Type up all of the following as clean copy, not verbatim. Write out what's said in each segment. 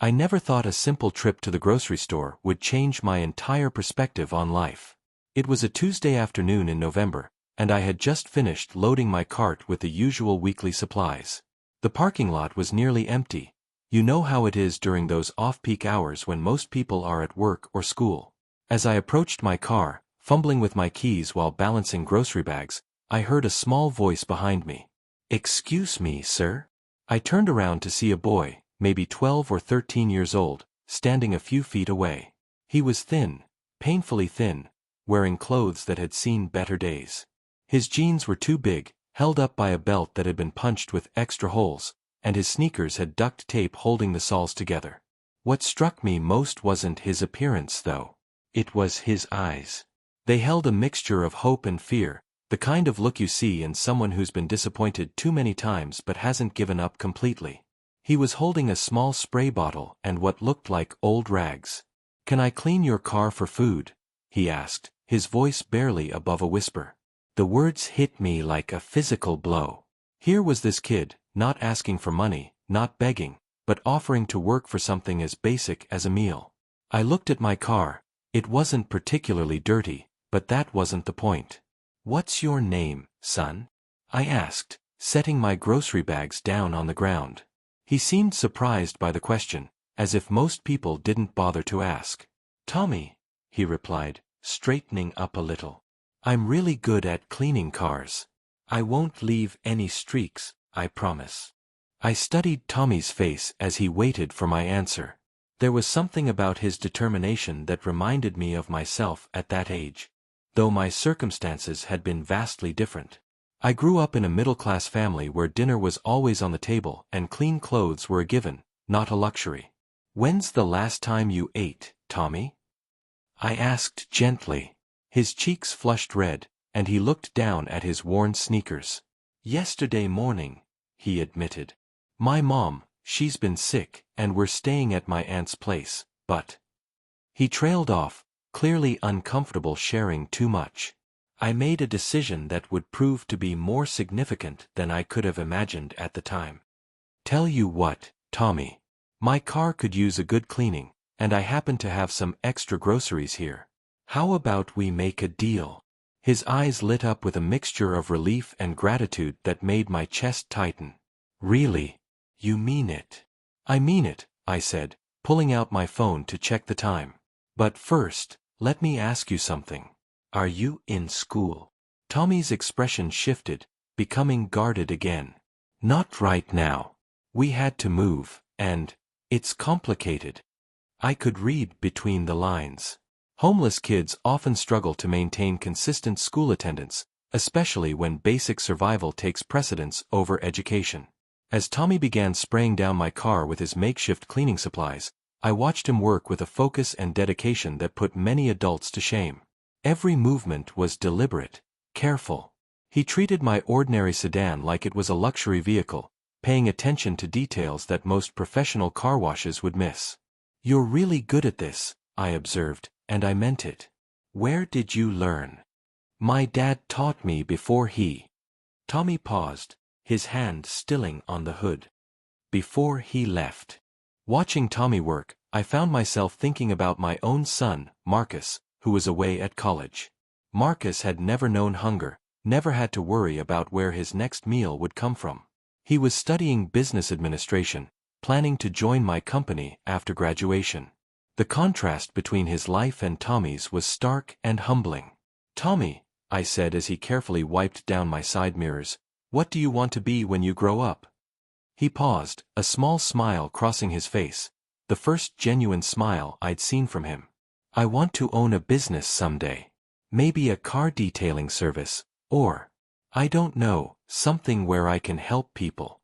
I never thought a simple trip to the grocery store would change my entire perspective on life. It was a Tuesday afternoon in November, and I had just finished loading my cart with the usual weekly supplies. The parking lot was nearly empty. You know how it is during those off-peak hours when most people are at work or school. As I approached my car, fumbling with my keys while balancing grocery bags, I heard a small voice behind me. "Excuse me, sir?" I turned around to see a boy, maybe 12 or 13 years old, standing a few feet away. He was thin, painfully thin, wearing clothes that had seen better days. His jeans were too big, held up by a belt that had been punched with extra holes, and his sneakers had duct tape holding the soles together. What struck me most wasn't his appearance, though. It was his eyes. They held a mixture of hope and fear, the kind of look you see in someone who's been disappointed too many times but hasn't given up completely. He was holding a small spray bottle and what looked like old rags. "Can I clean your car for food?" he asked, his voice barely above a whisper. The words hit me like a physical blow. Here was this kid, not asking for money, not begging, but offering to work for something as basic as a meal. I looked at my car. It wasn't particularly dirty, but that wasn't the point. "What's your name, son?" I asked, setting my grocery bags down on the ground. He seemed surprised by the question, as if most people didn't bother to ask. "Tommy," he replied, straightening up a little. "I'm really good at cleaning cars. I won't leave any streaks, I promise." I studied Tommy's face as he waited for my answer. There was something about his determination that reminded me of myself at that age, though my circumstances had been vastly different. I grew up in a middle-class family where dinner was always on the table and clean clothes were a given, not a luxury. "When's the last time you ate, Tommy?" I asked gently. His cheeks flushed red, and he looked down at his worn sneakers. "Yesterday morning," he admitted. "My mom, she's been sick, and we're staying at my aunt's place, but—" He trailed off, clearly uncomfortable sharing too much. I made a decision that would prove to be more significant than I could have imagined at the time. "Tell you what, Tommy. My car could use a good cleaning, and I happen to have some extra groceries here. How about we make a deal?" His eyes lit up with a mixture of relief and gratitude that made my chest tighten. "Really? You mean it?" "I mean it," I said, pulling out my phone to check the time. "But first, let me ask you something. Are you in school?" Tommy's expression shifted, becoming guarded again. "Not right now. We had to move, and it's complicated." I could read between the lines. Homeless kids often struggle to maintain consistent school attendance, especially when basic survival takes precedence over education. As Tommy began spraying down my car with his makeshift cleaning supplies, I watched him work with a focus and dedication that put many adults to shame. Every movement was deliberate, careful. He treated my ordinary sedan like it was a luxury vehicle, paying attention to details that most professional car washes would miss. "You're really good at this," I observed, and I meant it. "Where did you learn?" "My dad taught me before he—" Tommy paused, his hand stilling on the hood. "Before he left." Watching Tommy work, I found myself thinking about my own son, Marcus, who was away at college. Marcus had never known hunger, never had to worry about where his next meal would come from. He was studying business administration, planning to join my company after graduation. The contrast between his life and Tommy's was stark and humbling. "Tommy," I said as he carefully wiped down my side mirrors, "what do you want to be when you grow up?" He paused, a small smile crossing his face, the first genuine smile I'd seen from him. "I want to own a business someday. Maybe a car detailing service, or, I don't know, something where I can help people."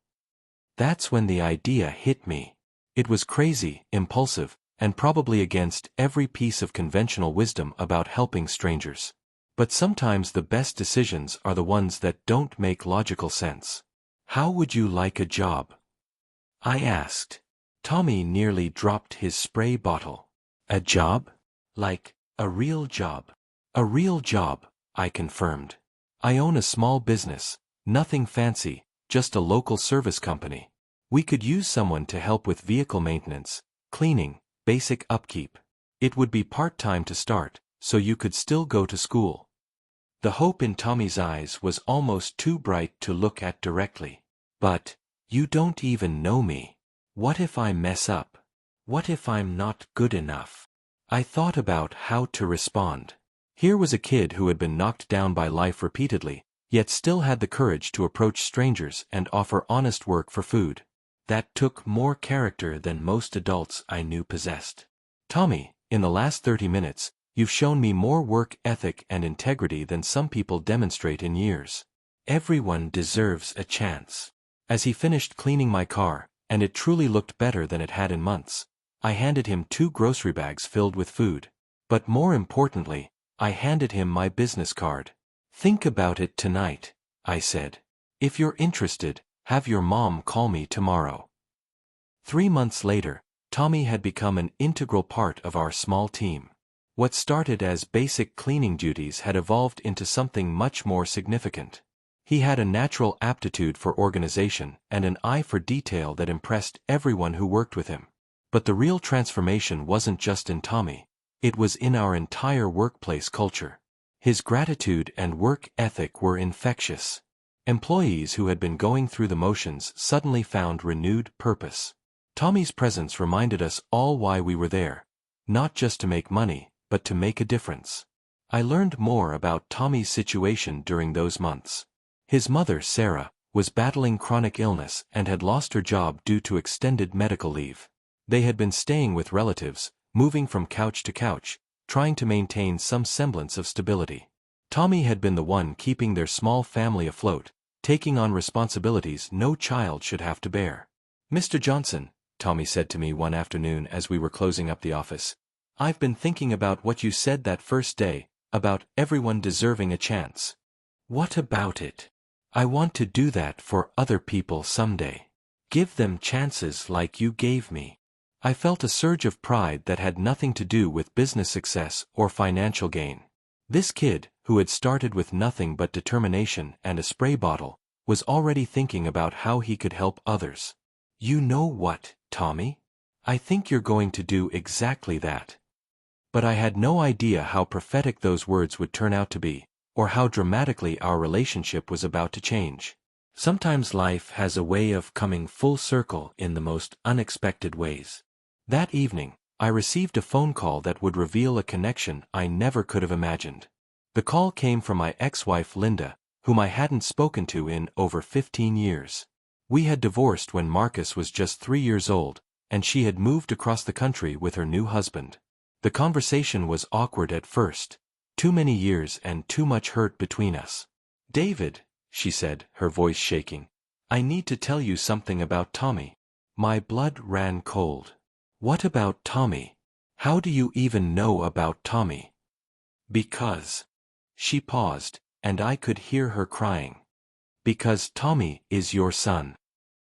That's when the idea hit me. It was crazy, impulsive, and probably against every piece of conventional wisdom about helping strangers. But sometimes the best decisions are the ones that don't make logical sense. "How would you like a job?" I asked. Tommy nearly dropped his spray bottle. "A job? Like, a real job?" "A real job," I confirmed. "I own a small business, nothing fancy, just a local service company. We could use someone to help with vehicle maintenance, cleaning, basic upkeep. It would be part-time to start, so you could still go to school. The hope in Tommy's eyes was almost too bright to look at directly. But, you don't even know me. What if I mess up? What if I'm not good enough? I thought about how to respond. Here was a kid who had been knocked down by life repeatedly, yet still had the courage to approach strangers and offer honest work for food. That took more character than most adults I knew possessed. Tommy, in the last 30 minutes, you've shown me more work ethic and integrity than some people demonstrate in years. Everyone deserves a chance. As he finished cleaning my car, and it truly looked better than it had in months, I handed him 2 grocery bags filled with food. But more importantly, I handed him my business card. Think about it tonight, I said. If you're interested, have your mom call me tomorrow. 3 months later, Tommy had become an integral part of our small team. What started as basic cleaning duties had evolved into something much more significant. He had a natural aptitude for organization and an eye for detail that impressed everyone who worked with him. But the real transformation wasn't just in Tommy, it was in our entire workplace culture. His gratitude and work ethic were infectious. Employees who had been going through the motions suddenly found renewed purpose. Tommy's presence reminded us all why we were there, not just to make money, but to make a difference. I learned more about Tommy's situation during those months. His mother, Sarah, was battling chronic illness and had lost her job due to extended medical leave. They had been staying with relatives, moving from couch to couch, trying to maintain some semblance of stability. Tommy had been the one keeping their small family afloat, taking on responsibilities no child should have to bear. "Mr. Johnson," Tommy said to me one afternoon as we were closing up the office, "I've been thinking about what you said that first day, about everyone deserving a chance. What about it? I want to do that for other people someday. Give them chances like you gave me." I felt a surge of pride that had nothing to do with business success or financial gain. This kid, who had started with nothing but determination and a spray bottle, was already thinking about how he could help others. "You know what, Tommy? I think you're going to do exactly that." But I had no idea how prophetic those words would turn out to be, or how dramatically our relationship was about to change. Sometimes life has a way of coming full circle in the most unexpected ways. That evening, I received a phone call that would reveal a connection I never could have imagined. The call came from my ex-wife Linda, whom I hadn't spoken to in over 15 years. We had divorced when Marcus was just 3 years old, and she had moved across the country with her new husband. The conversation was awkward at first. Too many years and too much hurt between us. "David," she said, her voice shaking, "I need to tell you something about Tommy." My blood ran cold. "What about Tommy? How do you even know about Tommy?" "Because." She paused, and I could hear her crying. "Because Tommy is your son."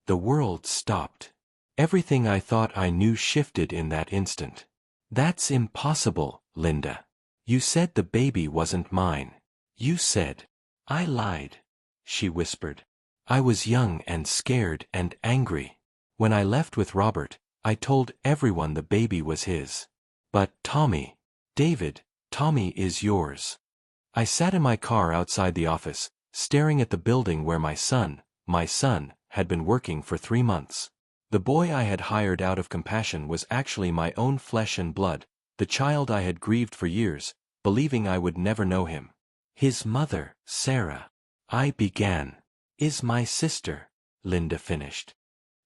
The world stopped. Everything I thought I knew shifted in that instant. "That's impossible, Linda. You said the baby wasn't mine. You said." "I lied," she whispered. "I was young and scared and angry. When I left with Robert, I told everyone the baby was his. But Tommy, David, Tommy is yours." I sat in my car outside the office, staring at the building where my son, had been working for 3 months. The boy I had hired out of compassion was actually my own flesh and blood, the child I had grieved for years, believing I would never know him. "His mother, Sarah," I began. "Is my sister," Linda finished.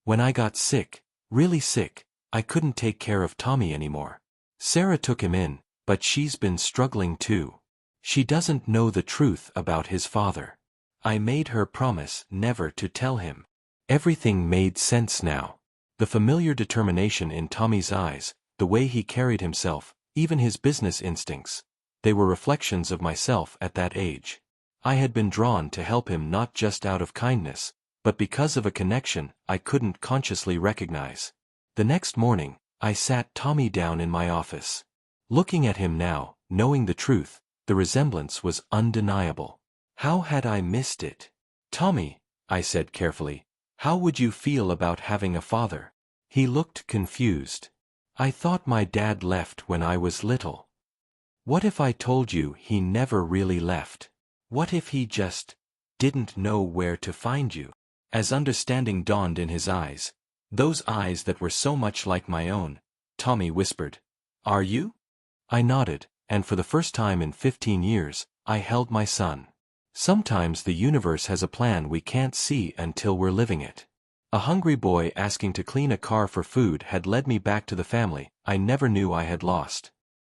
"When I got sick, really sick, I couldn't take care of Tommy anymore. Sarah took him in, but she's been struggling too. She doesn't know the truth about his father. I made her promise never to tell him." Everything made sense now. The familiar determination in Tommy's eyes, the way he carried himself, even his business instincts. They were reflections of myself at that age. I had been drawn to help him not just out of kindness, but because of a connection I couldn't consciously recognize. The next morning, I sat Tommy down in my office. Looking at him now, knowing the truth, the resemblance was undeniable. How had I missed it? "Tommy," I said carefully, "how would you feel about having a father?" He looked confused. I thought my dad left when I was little. What if I told you he never really left? What if he just didn't know where to find you? As understanding dawned in his eyes, those eyes that were so much like my own, Tommy whispered, "Are you?" I nodded, and for the first time in 15 years, I held my son. Sometimes the universe has a plan we can't see until we're living it. A hungry boy asking to clean a car for food had led me back to the family I never knew I had lost.